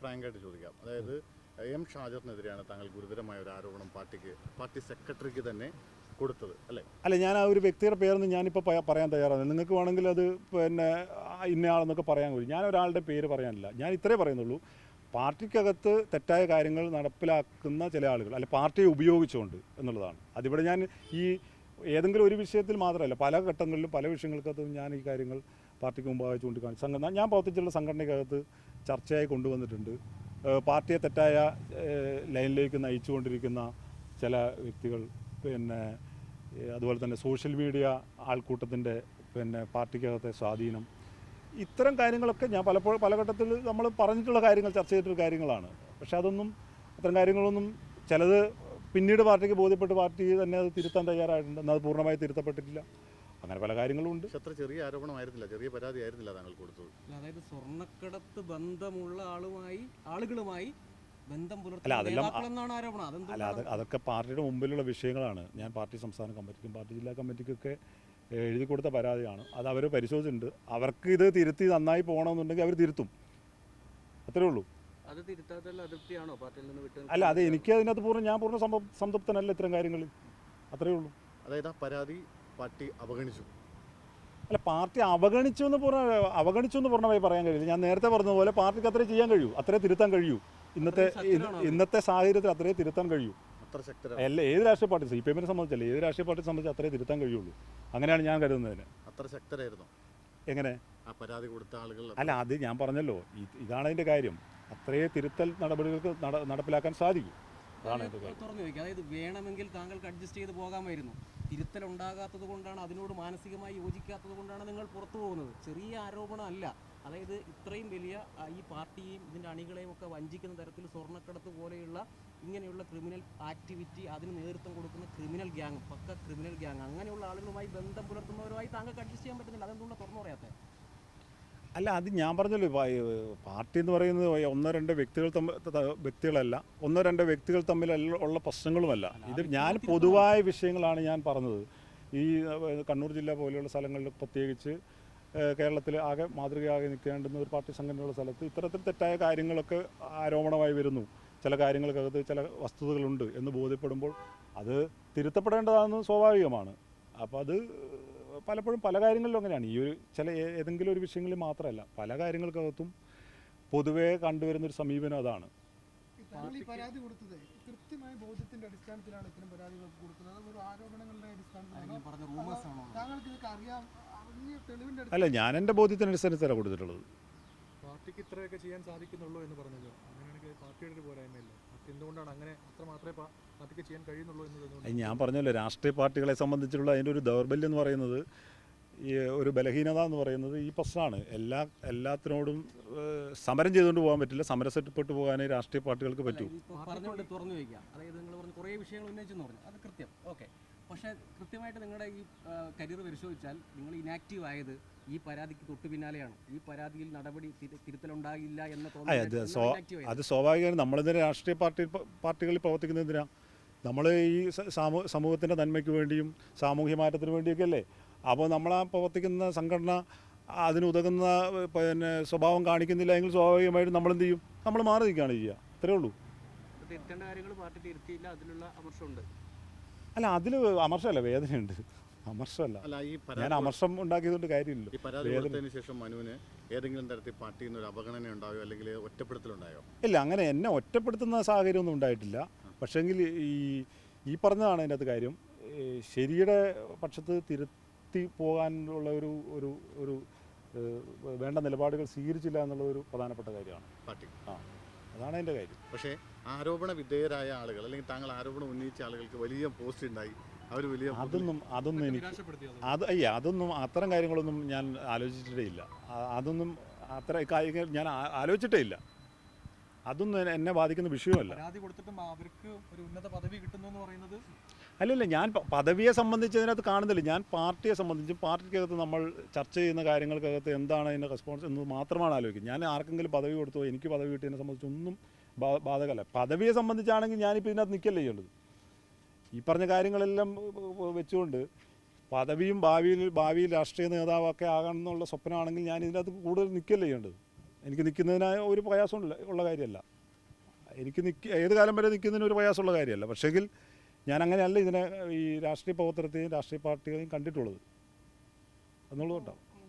ഫ്രാങ്കായിട്ട് ചോദിക്കാം. അതായത് എം ഷാജറിനെതിരെയാണ് താങ്കൾ ഗുരുതരമായ ഒരു ആരോപണം പാർട്ടി സെക്രട്ടറിക്ക് തന്നെ കൊടുത്തത് അല്ലേ? അല്ല, ഞാൻ ആ ഒരു വ്യക്തിയുടെ പേരൊന്നും ഞാനിപ്പോൾ പറയാൻ തയ്യാറാണ്. നിങ്ങൾക്ക് വേണമെങ്കിൽ അത് പിന്നെ ഇന്നയാളെന്നൊക്കെ പറയാൻ കഴിയും. ഞാൻ ഒരാളുടെ പേര് പറയാനില്ല. ഞാൻ ഇത്രേ പറയുന്നുള്ളൂ, പാർട്ടിക്കകത്ത് തെറ്റായ കാര്യങ്ങൾ നടപ്പിലാക്കുന്ന ചില ആളുകൾ അല്ല പാർട്ടിയെ ഉപയോഗിച്ചുകൊണ്ട് എന്നുള്ളതാണ്. അതിവിടെ ഞാൻ ഈ ഏതെങ്കിലും ഒരു വിഷയത്തിൽ മാത്രമല്ല, പല ഘട്ടങ്ങളിലും പല വിഷയങ്ങൾക്കകത്തും ഞാൻ ഈ കാര്യങ്ങൾ പാർട്ടിക്ക് മുമ്പാകെ ചൂണ്ടിക്കാണിച്ചു. ഞാൻ പ്രവർത്തിച്ചുള്ള സംഘടനയ്ക്കകത്ത് ചർച്ചയായി കൊണ്ടുവന്നിട്ടുണ്ട്. പാർട്ടിയെ തെറ്റായ ലൈനിലേക്ക് നയിച്ചുകൊണ്ടിരിക്കുന്ന ചില വ്യക്തികൾ, പിന്നെ അതുപോലെ തന്നെ സോഷ്യൽ മീഡിയ ആൾക്കൂട്ടത്തിൻ്റെ പാർട്ടിക്കകത്തെ സ്വാധീനം, ഇത്തരം കാര്യങ്ങളൊക്കെ ഞാൻ പല ഘട്ടത്തിൽ നമ്മൾ പറഞ്ഞിട്ടുള്ള കാര്യങ്ങൾ, ചർച്ച ചെയ്തിട്ടുള്ള കാര്യങ്ങളാണ്. പക്ഷേ അത്തരം കാര്യങ്ങളൊന്നും ചിലത് പിന്നീട് പാർട്ടിക്ക് ബോധ്യപ്പെട്ട് പാർട്ടി തന്നെ അത് തിരുത്താൻ തയ്യാറായിട്ടുണ്ട്. എന്നാൽ അത് പൂർണ്ണമായി തിരുത്തപ്പെട്ടിട്ടില്ല. അങ്ങനെ പല കാര്യങ്ങളുണ്ട്. അത്ര ചെറിയ ആരോപണമായിരുന്നില്ല, ചെറിയ പരാതി ആയിരുന്നില്ല താങ്കൾ കൊടുത്തത്. അതായത് സ്വർണ്ണക്കടത്ത് ബന്ധമുള്ള ആളുകളുമായി ബന്ധം അല്ല, അതൊക്കെ പാർട്ടിയുടെ മുമ്പിലുള്ള വിഷയങ്ങളാണ്. ഞാൻ പാർട്ടി സംസ്ഥാന കമ്മിറ്റിക്കും പാർട്ടി ജില്ലാ കമ്മിറ്റിക്കൊക്കെ എഴുതി കൊടുത്ത പരാതിയാണ്. അത് അവർ പരിശോധിച്ചിട്ടുണ്ട്. അവർക്ക് ഇത് തിരുത്തി നന്നായി പോകണമെന്നുണ്ടെങ്കിൽ അവർ തിരുത്തും, അത്രേ ഉള്ളൂ. അല്ല, അത് എനിക്ക് അതിനകത്ത് ഞാൻ പൂർണ്ണ സംതൃപ്തനല്ല ഇത്തരം കാര്യങ്ങളിൽ, അത്രേ ഉള്ളൂ. അതായത് ആ പരാതി പാർട്ടി അവഗണിച്ചു. അല്ല, പാർട്ടി അവഗണിച്ചു എന്ന് പൂർണ്ണമായി പറയാൻ കഴിയില്ല. ഞാൻ നേരത്തെ പറഞ്ഞതുപോലെ പാർട്ടിക്ക് അത്രേ ചെയ്യാൻ കഴിയൂ, അത്രേ തിരുത്താൻ കഴിയൂ. ഇന്നത്തെ സാഹചര്യത്തിൽ അത്രേ തിരുത്താൻ കഴിയൂ. അല്ല, ഏത് രാഷ്ട്രീയ പാർട്ടി, CPM-നെ സംബന്ധിച്ചല്ല, ഏത് രാഷ്ട്രീയ പാർട്ടിയെ സംബന്ധിച്ച് അത്രേ തിരുത്താൻ കഴിയുള്ളൂ. അങ്ങനെയാണ് ഞാൻ കരുതുന്നതിന്. അത്ര ശക്തരായിരുന്നു എങ്ങനെ ആ പരാതി കൊടുത്ത ആളുകൾ? അല്ല, അത് ഞാൻ പറഞ്ഞല്ലോ, ഇതാണ് അതിൻ്റെ കാര്യം. അത്രേ തിരുത്തൽ നടപടികൾക്ക് നടപ്പിലാക്കാൻ സാധിക്കും. തുറന്നു ചോദിക്കുക, അതായത് വേണമെങ്കിൽ താങ്കൾക്ക് അഡ്ജസ്റ്റ് ചെയ്ത് പോകാമായിരുന്നു. തിരുത്തൽ ഉണ്ടാകാത്തത് കൊണ്ടാണ്, അതിനോട് മാനസികമായി യോജിക്കാത്തത് കൊണ്ടാണ് നിങ്ങൾ പുറത്തു പോകുന്നത്. ചെറിയ ആരോപണം അല്ല. അതായത് ഇത്രയും വലിയ ഈ പാർട്ടിയെയും ഇതിൻ്റെ അണികളെയും ഒക്കെ വഞ്ചിക്കുന്ന തരത്തിൽ സ്വർണ്ണക്കടത്ത് പോലെയുള്ള ഇങ്ങനെയുള്ള ക്രിമിനൽ ആക്ടിവിറ്റി അതിന് നേതൃത്വം കൊടുക്കുന്ന ക്രിമിനൽ ഗ്യാങ്, പക്ക ക്രിമിനൽ ഗ്യാങ്, അങ്ങനെയുള്ള ആളുകളുമായി ബന്ധം പുലർത്തുന്നവരുമായി താങ്കൾക്ക് അഡ്ജസ്റ്റ് ചെയ്യാൻ പറ്റുന്നില്ല. അതെന്തുകൊണ്ട് തുറന്നു പറയാത്തത്? അല്ല, അത് ഞാൻ പറഞ്ഞല്ലോ, പാർട്ടി എന്ന് പറയുന്നത് ഒന്നോ രണ്ടോ വ്യക്തികൾ തമ്മിൽ ഉള്ള പ്രശ്നങ്ങളുമല്ല. ഇത് ഞാൻ പൊതുവായ വിഷയങ്ങളാണ് ഞാൻ പറഞ്ഞത്. ഈ കണ്ണൂർ ജില്ല പോലെയുള്ള സ്ഥലങ്ങളിൽ, പ്രത്യേകിച്ച് കേരളത്തിൽ ആകെ മാതൃകയാകെ നിൽക്കേണ്ടുന്ന ഒരു പാർട്ടി സംഘടനയുള്ള സ്ഥലത്ത് ഇത്തരത്തിൽ തെറ്റായ കാര്യങ്ങളൊക്കെ ആരോപണമായി വരുന്നു. ചില കാര്യങ്ങൾക്കകത്ത് ചില വസ്തുതകളുണ്ട് എന്ന് ബോധ്യപ്പെടുമ്പോൾ അത് തിരുത്തപ്പെടേണ്ടതാണെന്ന് സ്വാഭാവികമാണ്. അപ്പോൾ അത് പലപ്പോഴും പല കാര്യങ്ങളിലും അങ്ങനെയാണ്. ഈ ഏതെങ്കിലും ഒരു വിഷയങ്ങളിൽ മാത്രമല്ല, പല കാര്യങ്ങൾക്കകത്തും പൊതുവേ കണ്ടുവരുന്നൊരു സമീപനം അതാണ്. പരാതി കൊടുത്തത് കൃത്യമായ ബോധ്യത്തിന്റെ അടിസ്ഥാനത്തിലാണ് ഇത്തരം പരാതികൾ കൊടുക്കുന്നത്, ഒരു ആരോപണങ്ങളുടെ അടിസ്ഥാനത്തിലാണ്. താങ്കൾക്ക് ഇതൊക്കെ അറിയാം, അല്ല, ഞാൻ എൻ്റെ ബോധ്യത്തിന് അടിസ്ഥാനത്തിലാണ് കൊടുത്തിട്ടുള്ളത്. പാർട്ടിക്ക് ഇത്രയൊക്കെ ചെയ്യാൻ സാധിക്കുന്നുള്ളൂ എന്ന് പറഞ്ഞല്ലോ, അങ്ങനെയാണെങ്കിൽ പാർട്ടിയുടെ ഒരു പോരായ്മയല്ലേ? എന്തുകൊണ്ടാണ് അങ്ങനെ അത്ര മാത്രമേ പാർട്ടിക്ക് ചെയ്യാൻ കഴിയുന്നുള്ളൂ എന്നുള്ളത്? ഞാൻ പറഞ്ഞല്ലോ, രാഷ്ട്രീയ പാർട്ടികളെ സംബന്ധിച്ചുള്ള അതിൻ്റെ ഒരു ദൗർബല്യം എന്ന് പറയുന്നത്, ഈ ഒരു ബലഹീനത എന്ന് പറയുന്നത് ഈ പ്രശ്നമാണ്. എല്ലാത്തിനോടും സമരം ചെയ്തുകൊണ്ട് പോകാൻ പറ്റില്ല, സമരസെറ്റപ്പെട്ട് പോകാനേ രാഷ്ട്രീയ പാർട്ടികൾക്ക് പറ്റൂ. പറഞ്ഞുകൊണ്ട് തുറന്നു വയ്ക്കുക. അതായത് നിങ്ങൾ പറഞ്ഞ കുറേ വിഷയങ്ങൾ ഉന്നയിച്ചെന്ന് പറഞ്ഞു, അത് കൃത്യം, ഓക്കെ. പക്ഷേ കൃത്യമായിട്ട് നിങ്ങളുടെ ഈ കരിയർ പരിശോധിച്ചാൽ നിങ്ങൾ ഇനാക്റ്റീവ് ആയത് ഈ പരാതിക്ക് തൊട്ടു പിന്നാലെയാണ്. ഈ പരാതിയിൽ നടപടി തിരുത്തലുണ്ടാകില്ല എന്ന തോന്നൽ അത് സ്വാഭാവികമാണ്. നമ്മളിതിന് രാഷ്ട്രീയ പാർട്ടികളിൽ പ്രവർത്തിക്കുന്നതിനാണ്. നമ്മൾ ഈ സമൂഹത്തിൻ്റെ നന്മയ്ക്ക് വേണ്ടിയും സാമൂഹ്യ മാറ്റത്തിന് വേണ്ടിയൊക്കെ അല്ലേ. അപ്പോൾ നമ്മളാ പ്രവർത്തിക്കുന്ന സംഘടന അതിനുതകുന്ന സ്വഭാവം കാണിക്കുന്നില്ല എങ്കിൽ സ്വാഭാവികമായിട്ടും നമ്മളെന്ത് ചെയ്യും? നമ്മൾ മാറി നിൽക്കുകയാണ് ചെയ്യുക, അത്രേ ഉള്ളൂ. തിരുത്തേണ്ട കാര്യങ്ങൾ പാർട്ടി തിരുത്തിയില്ല, അതിലുള്ള അമർഷമുണ്ട്. അല്ല, അതിൽ അമർഷമല്ല, വേദനയുണ്ട്. അമർഷമല്ല, ഞാൻ അമർഷം ഉണ്ടാക്കിയതുകൊണ്ട് കാര്യമില്ലല്ലോ. ഈ പരാതി ശേഷം മനുവിന് ഏതെങ്കിലും തരത്തിൽ പാർട്ടിയിൽ നിന്ന് ഒരു അവഗണന ഉണ്ടായോ അല്ലെങ്കിൽ ഒറ്റപ്പെടുത്തലുണ്ടായോ? ഇല്ല, അങ്ങനെ എന്നെ ഒറ്റപ്പെടുത്തുന്ന സാഹചര്യമൊന്നും ഉണ്ടായിട്ടില്ല. പക്ഷേങ്കിൽ ഈ പറഞ്ഞതാണ് അതിൻ്റെ അകത്ത് കാര്യം. ശരിയുടെ പക്ഷത്ത് തിരുത്തി പോകാനുള്ള ഒരു വേണ്ട നിലപാടുകൾ സ്വീകരിച്ചില്ല എന്നുള്ള ഒരു പ്രധാനപ്പെട്ട കാര്യമാണ് പാർട്ടി. അതാണ് അതിൻ്റെ കാര്യം. പക്ഷേ ആരോപണ വിധേയരായ ആളുകൾ അല്ലെങ്കിൽ താങ്കൾ ആരോപണം ഉന്നയിച്ച ആളുകൾക്ക് വലിയ പോസ്റ്റ് ഉണ്ടായി, അവർ വലിയ അതൊന്നും എനിക്ക് അതൊന്നും അത്തരം കാര്യങ്ങളൊന്നും ഞാൻ ആലോചിച്ചിട്ടേ ഇല്ല. അതൊന്നും അത്ര കാര്യങ്ങൾ ഞാൻ ആലോചിച്ചിട്ടേ ഇല്ല. അതൊന്നും എന്നെ ബാധിക്കുന്ന വിഷയമല്ല. അല്ലല്ല, ഞാൻ പദവിയെ സംബന്ധിച്ച് അതിനകത്ത് കാണുന്നില്ല. ഞാൻ പാർട്ടിയെ സംബന്ധിച്ച് പാർട്ടിക്കകത്ത് നമ്മൾ ചർച്ച ചെയ്യുന്ന കാര്യങ്ങൾക്കകത്ത് എന്താണ് അതിൻ്റെ റെസ്പോൺസ് എന്ന് മാത്രമാണ് ആലോചിക്കുന്നത്. ഞാൻ ആർക്കെങ്കിലും പദവി കൊടുത്തോ എനിക്ക് പദവി കിട്ടിയതിനെ സംബന്ധിച്ചൊന്നും ബാധകമല്ല. പദവിയെ സംബന്ധിച്ചാണെങ്കിൽ ഞാനിപ്പോൾ ഇതിനകത്ത് നിൽക്കല്ലേ ചെയ്യേണ്ടത്. ഈ പറഞ്ഞ കാര്യങ്ങളെല്ലാം വെച്ചുകൊണ്ട് ഭാവിയിൽ രാഷ്ട്രീയ നേതാവൊക്കെ ആകണമെന്നുള്ള സ്വപ്നമാണെങ്കിൽ ഞാൻ ഇതിനകത്ത് കൂടുതൽ നിൽക്കല്ലേ ചെയ്യേണ്ടത്. എനിക്ക് നിൽക്കുന്നതിനായ ഒരു പ്രയാസം ഉള്ള കാര്യമല്ല. എനിക്ക് ഏത് കാലം വരെ നിൽക്കുന്നതിന് ഒരു പ്രയാസമുള്ള കാര്യമല്ല. പക്ഷേങ്കിൽ ഞാൻ അങ്ങനെയല്ല ഇതിനെ ഈ രാഷ്ട്രീയ പ്രവർത്തനത്തെയും രാഷ്ട്രീയ പാർട്ടികളെയും കണ്ടിട്ടുള്ളത് എന്നുള്ളതുകൊണ്ടാണ്.